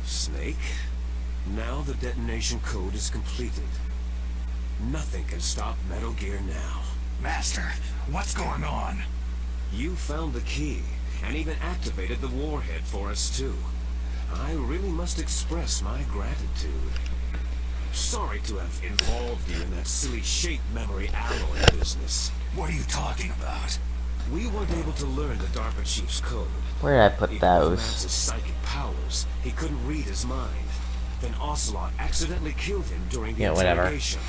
Snake, now the detonation code is completed. Nothing can stop Metal Gear now. Master, what's going on? You found the key, and even activated the warhead for us too. I really must express my gratitude. Sorry to have involved you in that silly shape memory alloy business. What are you talking about? We weren't able to learn the DARPA chief's code. Where did I put Even those? with Max's psychic powers, he couldn't read his mind. Then Ocelot accidentally killed him during the interrogation.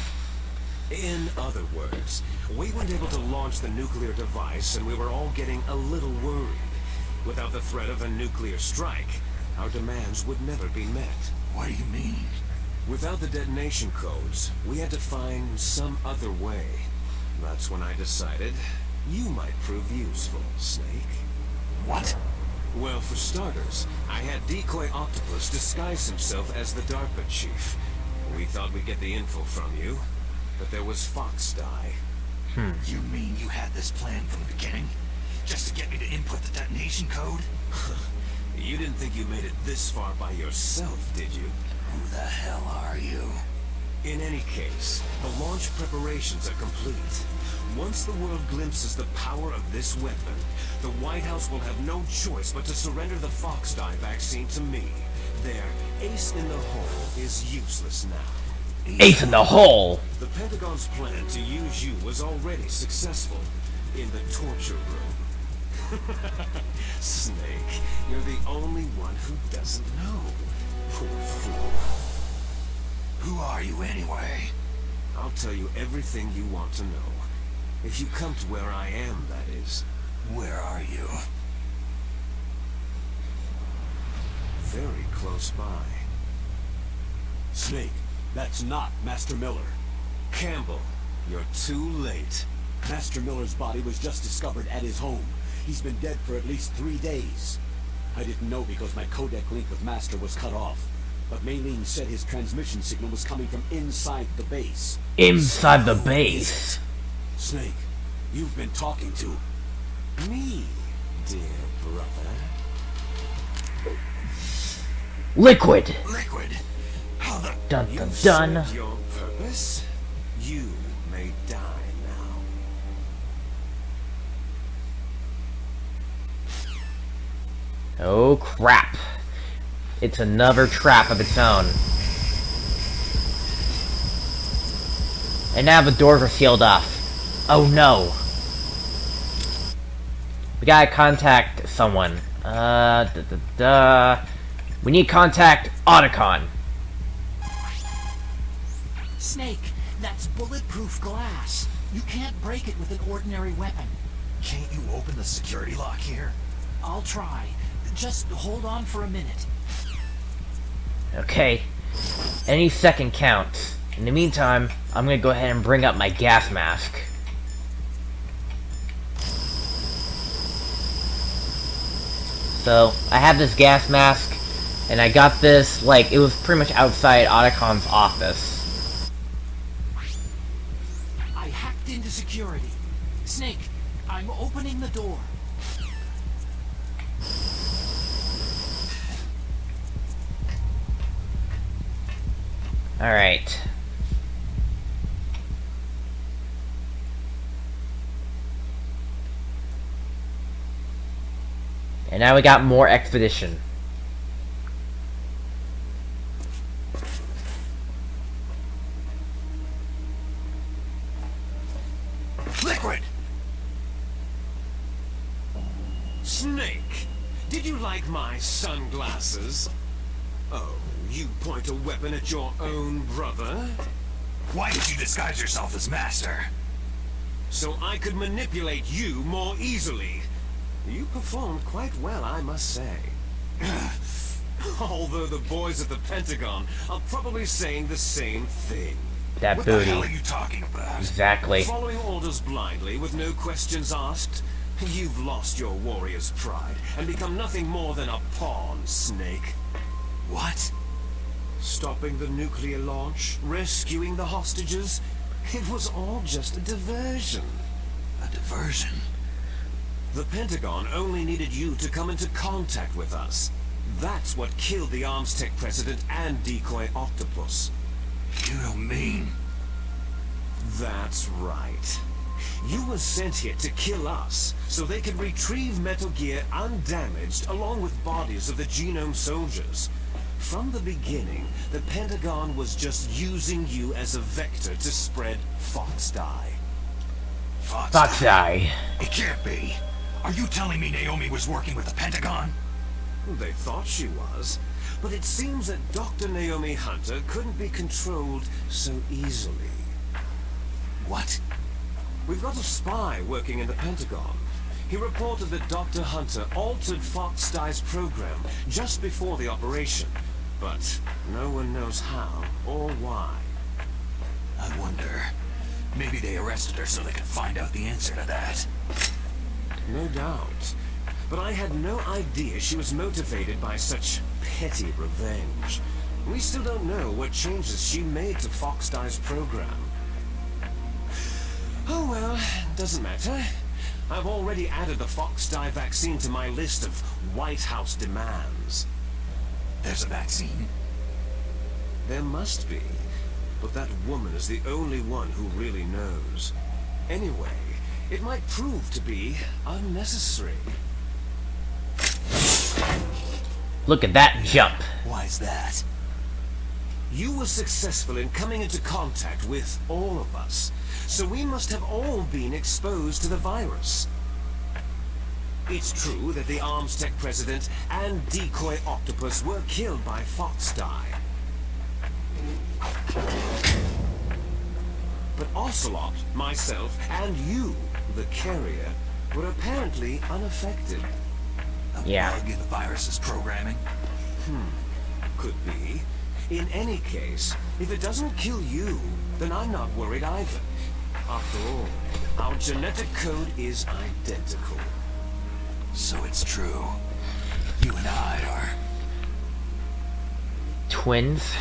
In other words, we weren't able to launch the nuclear device, and we were all getting a little worried. Without the threat of a nuclear strike, our demands would never be met. What do you mean? Without the detonation codes, we had to find some other way. That's when I decided you might prove useful, Snake. What? Well, for starters, I had Decoy Octopus disguise himself as the DARPA chief. We thought we'd get the info from you, but there was Fox Die. You mean you had this plan from the beginning? Just to get me to input the detonation code? You didn't think you made it this far by yourself, did you? Who the hell are you? In any case, the launch preparations are complete. Once the world glimpses the power of this weapon, the White House will have no choice but to surrender the Fox Die vaccine to me. Their ace in the hole is useless now. Ace in the hole! The Pentagon's plan to use you was already successful in the torture room. Snake, you're the only one who doesn't know. Poor fool. Who are you anyway? I'll tell you everything you want to know. If you come to where I am, that is. Where are you? Very close by. Snake, that's not Master Miller. Campbell, you're too late. Master Miller's body was just discovered at his home. He's been dead for at least 3 days. I didn't know because my codec link with Master was cut off. But Maylene said his transmission signal was coming from inside the base. Inside the base? Snake, you've been talking to Me, dear brother. Liquid! Liquid? How the... Dun dun You've dun. served your purpose. You may die now. Oh crap. It's another trap of its own. And now the doors are sealed off. Oh no. We gotta contact someone. We need to contact Otacon. Snake, that's bulletproof glass. You can't break it with an ordinary weapon. Can't you open the security lock here? I'll try. Just hold on for a minute. Okay. Any second counts. In the meantime, I'm gonna go ahead and bring up my gas mask. So, I have this gas mask, and I got this, like, it was pretty much outside Otacon's office. I hacked into security. Snake, I'm opening the door. Alright. And now we got more expedition. Liquid! Snake, did you like my sunglasses? Oh, you point a weapon at your own brother? Why did you disguise yourself as Master? So I could manipulate you more easily. You performed quite well, I must say. Although the boys at the Pentagon are probably saying the same thing. That What booty. the hell are you talking about? Exactly. Following orders blindly with no questions asked, you've lost your warrior's pride and become nothing more than a pawn, Snake. What? Stopping the nuclear launch, rescuing the hostages, it was all just a diversion. A diversion? The Pentagon only needed you to come into contact with us. That's what killed the Armstech president and decoy octopus. You don't mean... That's right. You were sent here to kill us, so they could retrieve Metal Gear undamaged along with bodies of the Genome soldiers. From the beginning, the Pentagon was just using you as a vector to spread Fox Die. Fox Die. It can't be. Are you telling me Naomi was working with the Pentagon? They thought she was, but it seems that Dr. Naomi Hunter couldn't be controlled so easily. What? We've got a spy working in the Pentagon. He reported that Dr. Hunter altered Fox Die's program just before the operation, but no one knows how or why. I wonder. Maybe they arrested her so they could find out the answer to that. No doubt. But I had no idea she was motivated by such petty revenge. We still don't know what changes she made to Fox Die's program. Oh well, doesn't matter. I've already added the Fox Die vaccine to my list of White House demands. There's a vaccine? There must be. But that woman is the only one who really knows. Anyway, it might prove to be unnecessary. Look at that jump. Why's that? You were successful in coming into contact with all of us, so we must have all been exposed to the virus. It's true that the Armstech president and decoy octopus were killed by Fox Die. But Ocelot, myself, and you, the carrier, were apparently unaffected. Yeah. Bug in the virus's programming? Could be. In any case, if it doesn't kill you, then I'm not worried either. After all, our genetic code is identical. So it's true. You and I are... twins.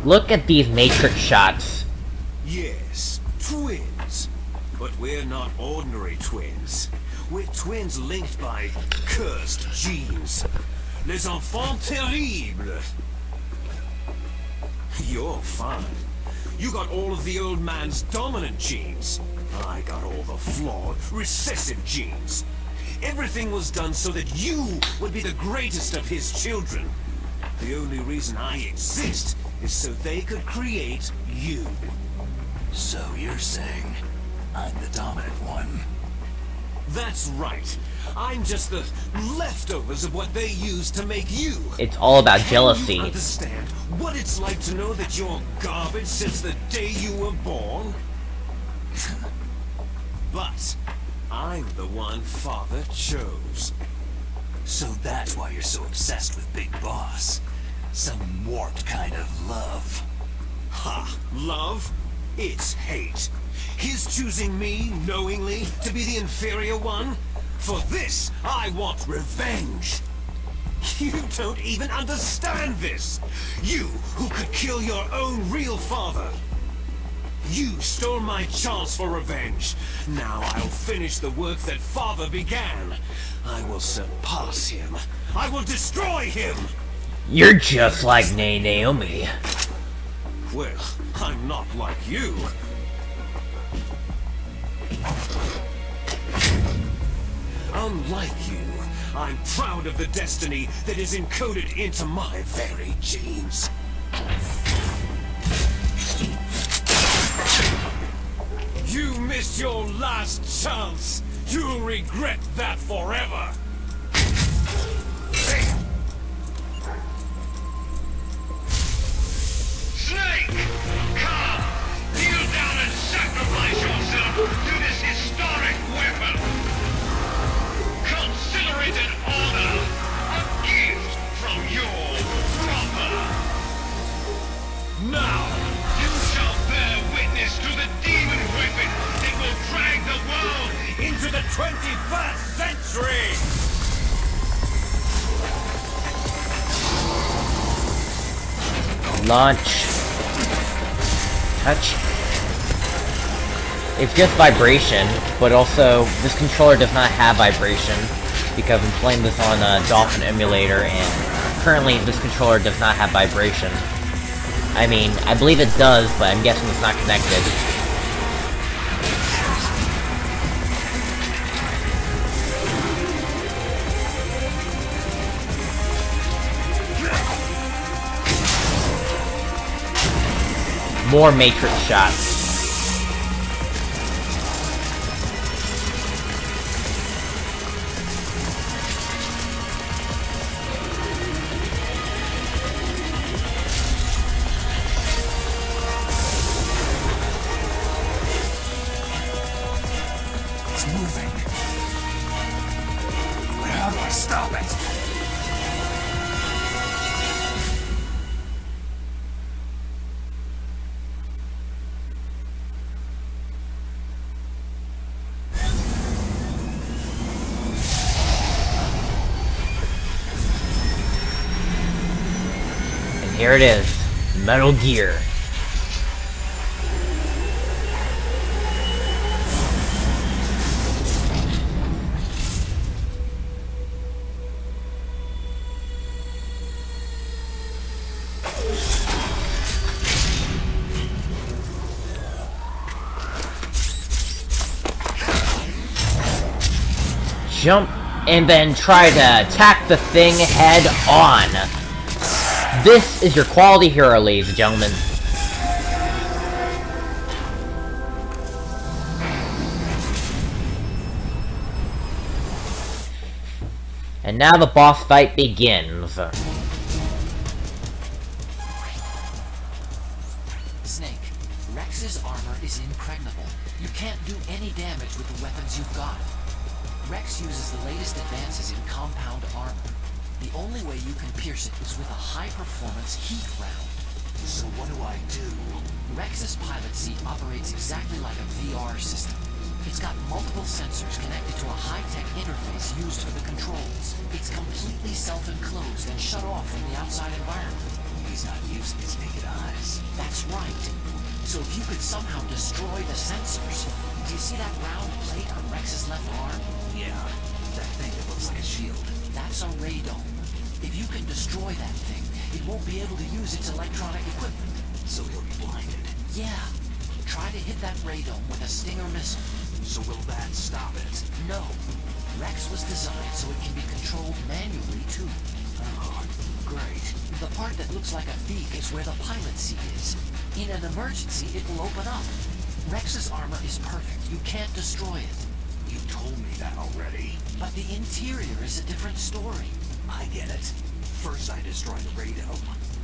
Look at these matrix shots. Yes, twins. But we're not ordinary twins. We're twins linked by cursed genes. Les enfants terribles. You're fine. You got all of the old man's dominant genes. I got all the flawed, recessive genes. Everything was done so that you would be the greatest of his children. The only reason I exist is so they could create you. So you're saying I'm the dominant one? That's right. I'm just the leftovers of what they used to make you. It's all about Can jealousy. you understand what it's like to know that you're garbage since the day you were born? But I'm the one Father chose. So that's why you're so obsessed with Big Boss. Some warped kind of love. Ha! Love? It's hate. His choosing me, knowingly, to be the inferior one? For this, I want revenge. You don't even understand this. You, who could kill your own real father. You stole my chance for revenge. Now I'll finish the work that Father began. I will surpass him. I will destroy him. You're just like Naomi. Well, I'm not like you. Unlike you, I'm proud of the destiny that is encoded into my very genes. You missed your last chance. You'll regret that forever. Snake! Come! Kneel down and sacrifice yourself to this historic weapon! Consider it an honor, a gift from your brother! Now! You shall bear witness to the demon weapon that will drag the world Into the 21st century! Launch. Touch. It's just vibration, but also this controller does not have vibration. because I'm playing this on a Dolphin emulator, and currently this controller does not have vibration. I mean, I believe it does, but I'm guessing it's not connected. More Matrix shots. It's moving. But how do I stop it? Here it is, Metal Gear. Jump and then try to attack the thing head on. This is your quality hero, ladies and gentlemen. And now the boss fight begins. Snake, Rex's armor is impregnable. You can't do any damage with the weapons you've got. Rex uses the latest advances in compound armor. The only way you can pierce it is with a high-performance heat round. So what do I do? Rex's pilot seat operates exactly like a VR system. It's got multiple sensors connected to a high-tech interface used for the controls. It's completely self-enclosed and shut off from the outside environment. He's not using his naked eyes. That's right. So if you could somehow destroy the sensors... Do you see that round plate on Rex's left arm? Yeah, that thing that looks like a shield. That's a radome. If you can destroy that thing, it won't be able to use its electronic equipment. So he'll be blinded. Yeah. Try to hit that radome with a Stinger missile. So will that stop it? No. Rex was designed so it can be controlled manually, too. Oh, great. The part that looks like a beak is where the pilot seat is. In an emergency, it will open up. Rex's armor is perfect. You can't destroy it. You told me that already. But the interior is a different story. I get it. First I destroy the radome.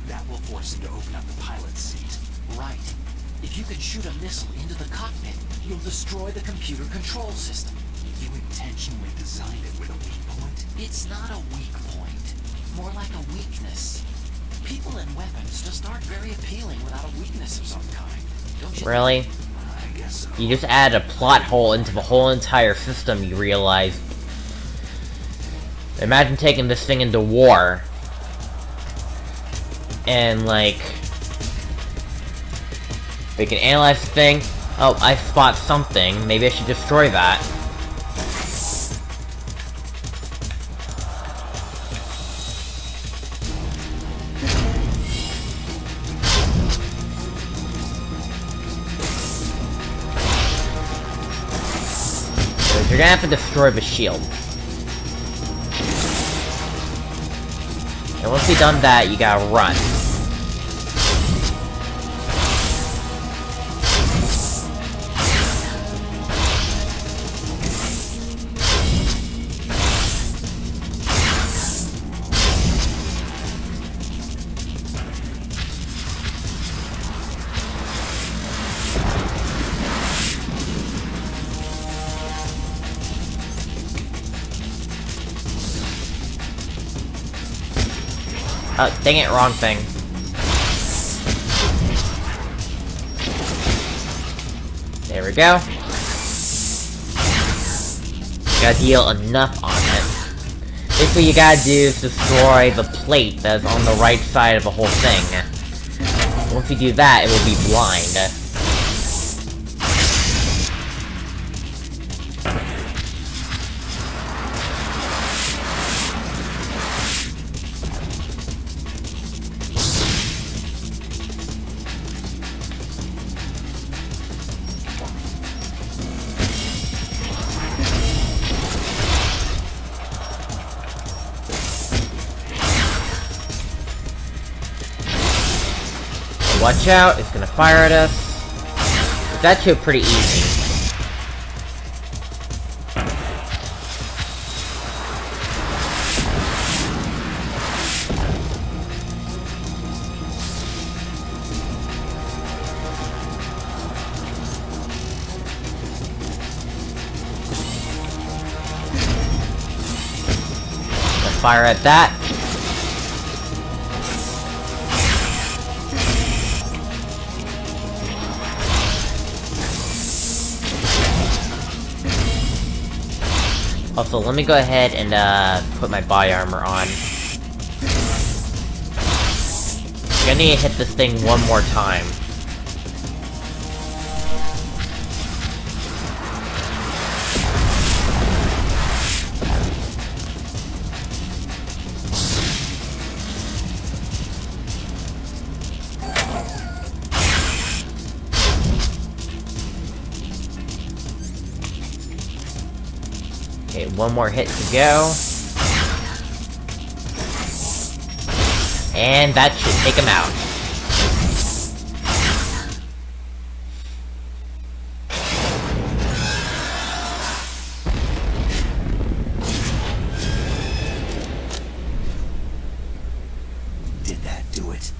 That will force him to open up the pilot's seat. Right. If you can shoot a missile into the cockpit, you'll destroy the computer control system. You intentionally designed it with a weak point? It's not a weak point. More like a weakness. People and weapons just aren't very appealing without a weakness of some kind. Don't you Really? I guess so. You just added a plot hole into the whole entire system, you realize. Imagine taking this thing into war. And, like... we can analyze the thing. Oh, I spot something. Maybe I should destroy that. You're gonna have to destroy the shield. And once you've done that, you gotta run. Oh, dang it, wrong thing. There we go. Gotta deal enough on it. Basically, you gotta do is destroy the plate that's on the right side of the whole thing. Once you do that, it will be blind. Watch out, it's gonna fire at us. It's actually pretty easy. Fire at that. Also, let me go ahead and put my body armor on. I'm gonna need to hit this thing one more time. Okay, one more hit to go. And that should take him out. Did that do it?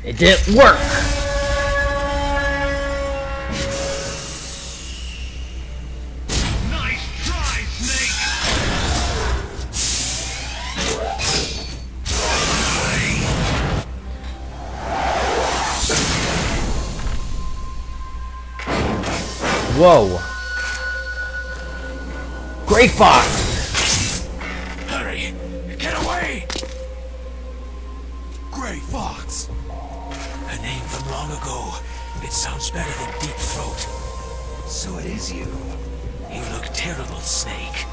It didn't work! Nice try, Snake! Whoa! Gray Fox! Hurry! Get away! Gray Fox! A name from long ago. It sounds better than Deep Throat. So it is you. You look terrible, Snake.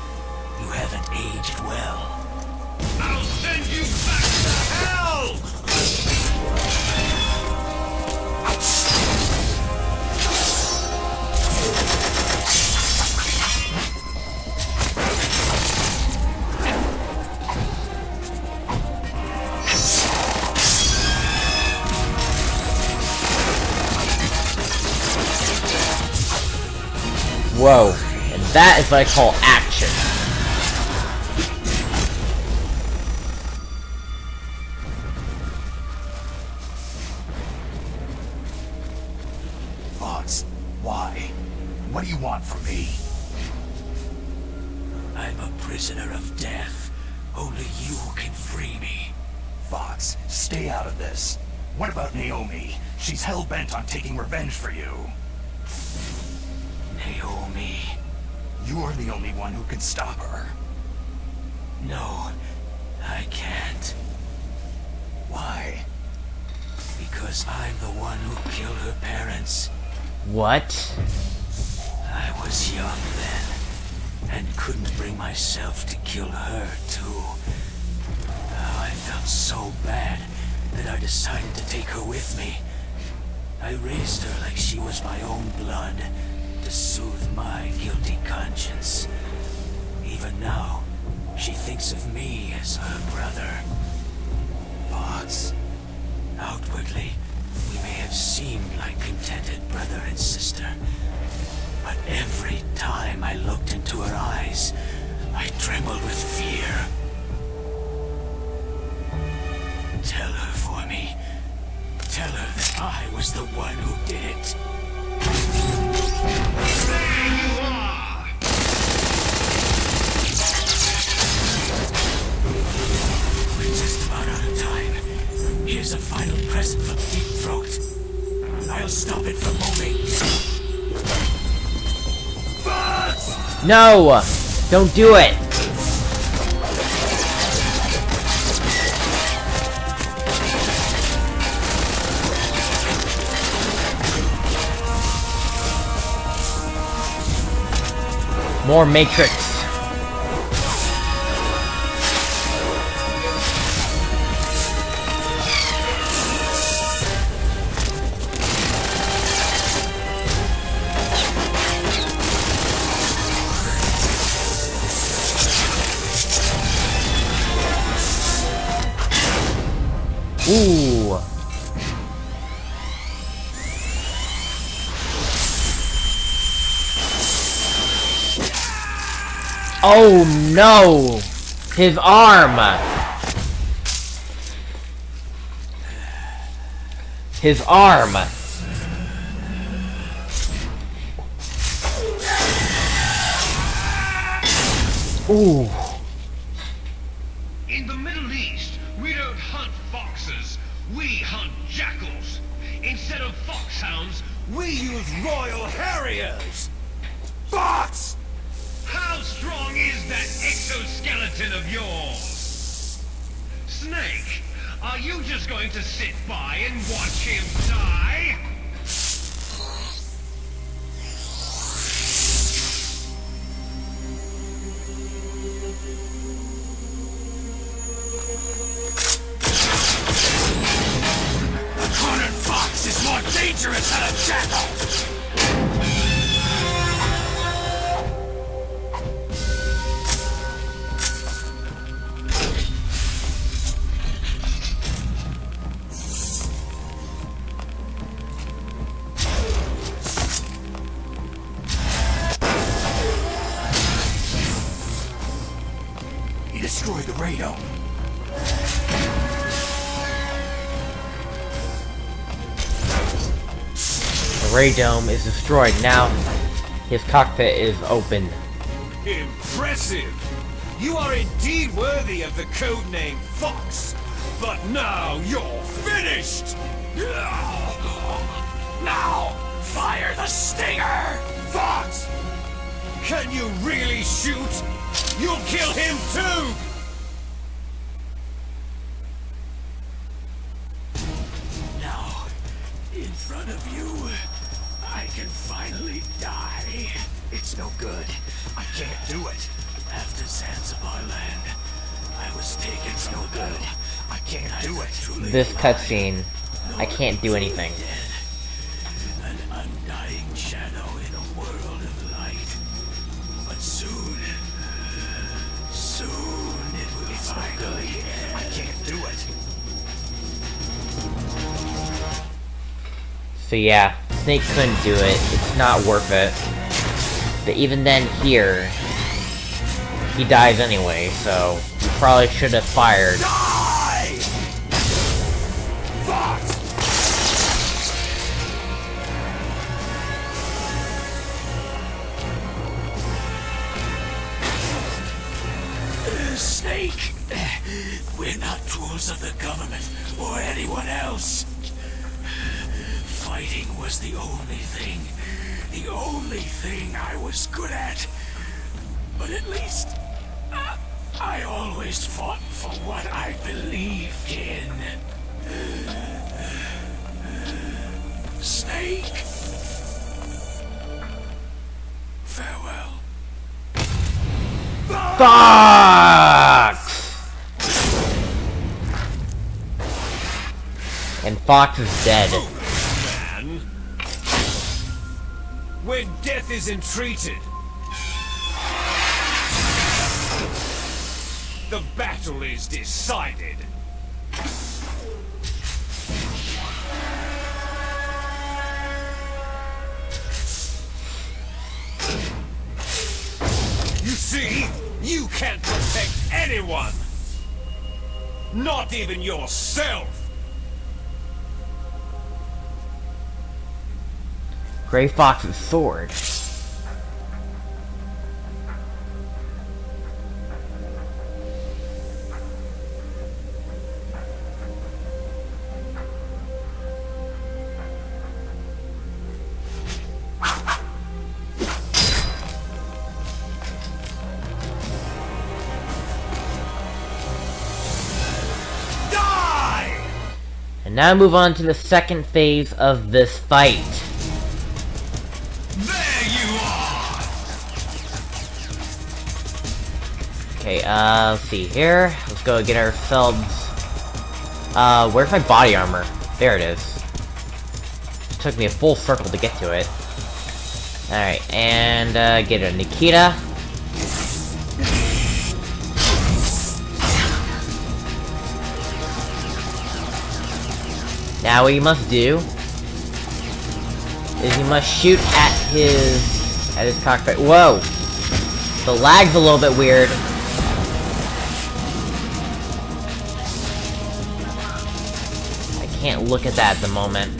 You haven't aged well. I'll send you back to hell! Whoa. And that is what I call action. Fox, why? What do you want from me? I'm a prisoner of death. Only you can free me. Fox, stay out of this. What about Naomi? She's hell-bent on taking revenge for you. Naomi. You're the only one who can stop her. No, I can't. Why? Because I'm the one who killed her parents. What? I was young then, and couldn't bring myself to kill her, too. Oh, I felt so bad that I decided to take her with me. I raised her like she was my own blood, to soothe my guilty conscience. Even now, she thinks of me as her brother. Fox, outwardly, we may have seemed like contented brother and sister, but every time I looked into her eyes, I trembled with fear. Tell her for me. Tell her that I was the one who did it. There you are! We're just about out of time. Here's a final present from Deep Throat. I'll stop it from moving. Fox! No! Don't do it! More Matrix. Ooh. Oh no! His arm! His arm! Ooh. In the Middle East, we don't hunt foxes, we hunt jackals. Instead of foxhounds, We use Royal Harriers! Fox! how strong is that exoskeleton of yours? Snake, are you just going to sit by and watch him die? A cornered fox is more dangerous than a jackal! He destroyed the radome. The ray dome is destroyed. Now, his cockpit is open. Impressive! You are indeed worthy of the codename Fox! But now you're finished! Now, fire the stinger! Fox! Can you really shoot? You'll kill him too! Now, in front of you, I can finally die. It's no good. I can't do it. After Zanzibar land, I was taken from the battle. I can't do it. This cutscene, I can't do anything. An undying shadow in a world of light. But soon it will finally end. I can't do it. So yeah, Snake couldn't do it. It's not worth it. But even then, here, he dies anyway, so you probably should have fired. Die! Fox! Snake! We're not tools of the government or anyone else. Fighting was the only thing I was good at. But at least I always fought for what I believed in. Snake. Farewell. Fox! And Fox is dead. Man. When death is entreated, the battle is decided. You see, you can't protect anyone. Not even yourself. Gray Fox's sword. Die! And now move on to the second phase of this fight. There you are! Okay, let's see here. Let's go get ourselves... where's my body armor? There it is. It took me a full circle to get to it. Alright, and, get a Nikita. Now what you must do is you must shoot at his cockpit. Whoa! The lag's a little bit weird. I can't look at that at the moment.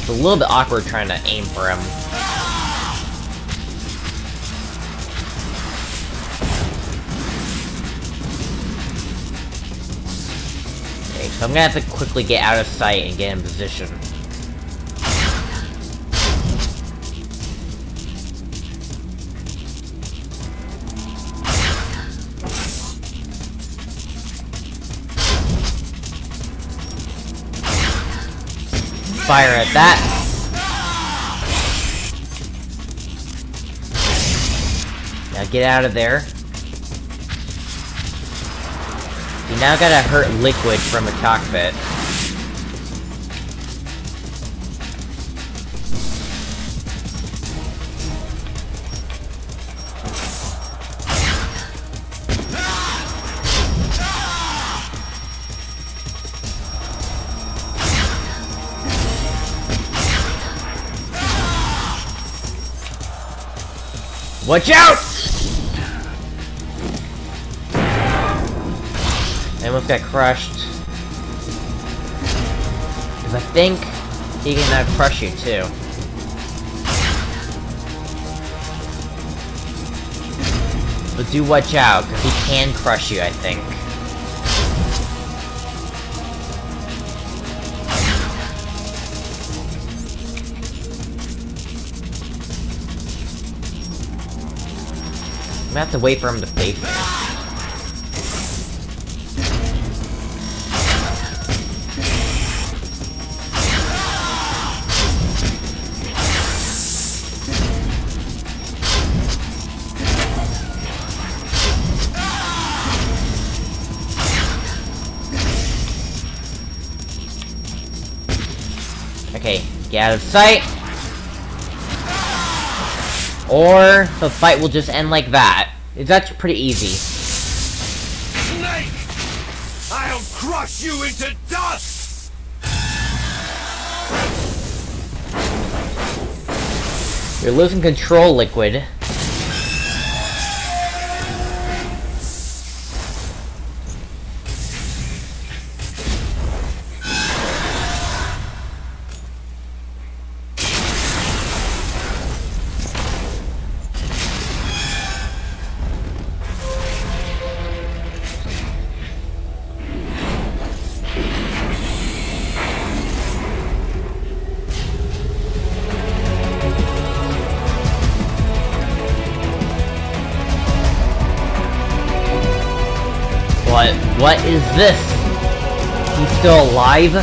It's a little bit awkward trying to aim for him. Okay, so I'm gonna have to quickly get out of sight and get in position. Fire at that. Now get out of there. You now gotta hurt liquid from the cockpit. Watch out! I almost got crushed. Because I think he can now crush you too. But do watch out, because he can crush you, I think. I'm gonna have to wait for him to face me. Okay, get out of sight. Or the fight will just end like that. That's pretty easy. Snake! I'll crush you into dust! You're losing control, Liquid. What is this? He's still alive?